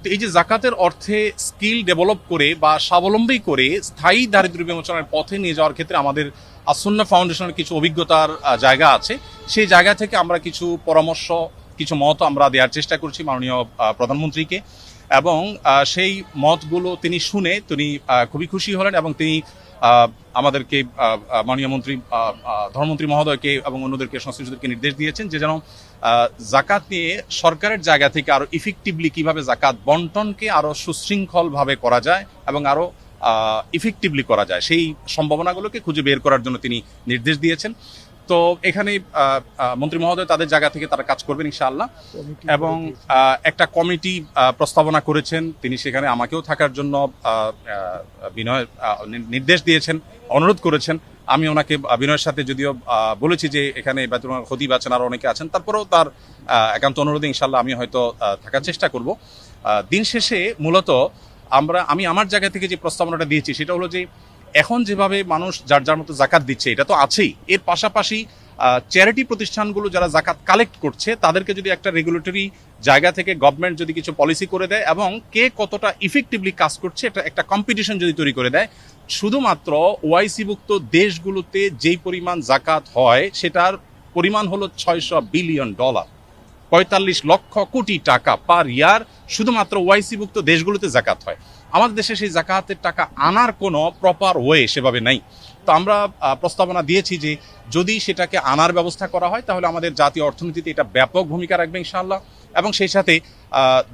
তো এই যে জাকাতের অর্থে স্কিল ডেভেলপ করে বা স্বাবলম্বী করে স্থায়ী দারিদ্র্য বিমোচনের পথে নিয়ে যাওয়ার ক্ষেত্রে আমাদের আসুন্না ফাউন্ডেশনের কিছু অভিজ্ঞতার জায়গা আছে। সেই জায়গা থেকে আমরা কিছু পরামর্শ, কিছু মত আমরা দেওয়ার চেষ্টা করছি মাননীয় প্রধানমন্ত্রীকে, এবং সেই মতগুলো তিনি শুনে তিনি খুবই খুশি হলেন এবং তিনি আমাদেরকে মাননীয় মন্ত্রী ধর্মমন্ত্রী মহোদয়কে এবং অন্যদেরকে সংশ্লিষ্টদেরকে নির্দেশ দিয়েছেন যে যেন জাকাত নিয়ে সরকারের জায়গা থেকে আরো ইফেক্টিভলি কিভাবে জাকাত বন্টনকে আরো সুশৃঙ্খলভাবে করা যায় এবং আরো ইফেক্টিভলি করা যায় সেই সম্ভাবনাগুলোকে খুঁজে বের করার জন্য তিনি নির্দেশ দিয়েছেন। তো এখানে মন্ত্রী মহোদয় তাদের জায়গা থেকে তারা কাজ করবেন ইনশাআল্লাহ, এবং একটা কমিটি প্রস্তাবনা করেছেন। তিনি সেখানে আমাকেও থাকার জন্য নির্দেশ দিয়েছেন, অনুরোধ করেছেন। আমি ওনাকে বিনয়ের সাথে যদিও বলেছি যে এখানে বেতন খতিব আছেন, আরও অনেকে আছেন, তারপরেও তার একান্ত অনুরোধে ইনশাআল্লাহ আমি হয়তো থাকার চেষ্টা করব। দিন শেষে মূলত আমি আমার জায়গা থেকে যে প্রস্তাবনাটা দিয়েছি সেটা হলো যে এখন যেভাবে মানুষ যার যার মতো জাকাত দিচ্ছে এটা তো আছেই, এর পাশাপাশি চ্যারিটি প্রতিষ্ঠানগুলো যারা জাকাত কালেক্ট করছে তাদেরকে যদি একটা রেগুলেটরি জায়গা থেকে গভর্নমেন্ট যদি কিছু পলিসি করে দেয় এবং কে কতটা ইফেক্টিভলি কাজ করছে এটা একটা কম্পিটিশন যদি তৈরি করে দেয়, শুধুমাত্র ওআইসিভুক্ত দেশগুলোতে যেই পরিমাণ জাকাত হয় সেটার পরিমাণ হলো $600 বিলিয়ন, 45 লক্ষ কোটি টাকা পার ইয়ার শুধুমাত্র ওআইসিভুক্ত দেশগুলোতে জাকাত হয়। আমাদের দেশে সেই জাকাতের টাকা আনার কোনো প্রপার ওয়ে সেভাবে নাই। তো আমরা প্রস্তাবনা দিয়েছি যে যদি সেটাকে আনার ব্যবস্থা করা হয় তাহলে আমাদের জাতীয় অর্থনীতিতে এটা ব্যাপক ভূমিকা রাখবে ইনশাআল্লাহ, এবং সেই সাথে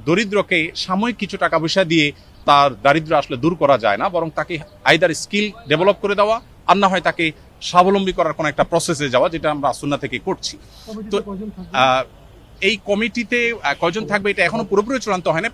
দরিদ্রকে সাময়িক কিছু টাকা পয়সা দিয়ে তার দারিদ্র্য আসলে দূর করা যায় না, বরং তাকে আইদার স্কিল ডেভেলপ করে দেওয়া আর না হয় তাকে স্বাবলম্বী করার কোনো একটা প্রসেসে যাওয়া, যেটা আমরা সুন্নাহ থেকে করছি। তো এই কমিটিতে কয়জন থাকবে এটা এখনো পুরোপুরি চূড়ান্ত হয় না।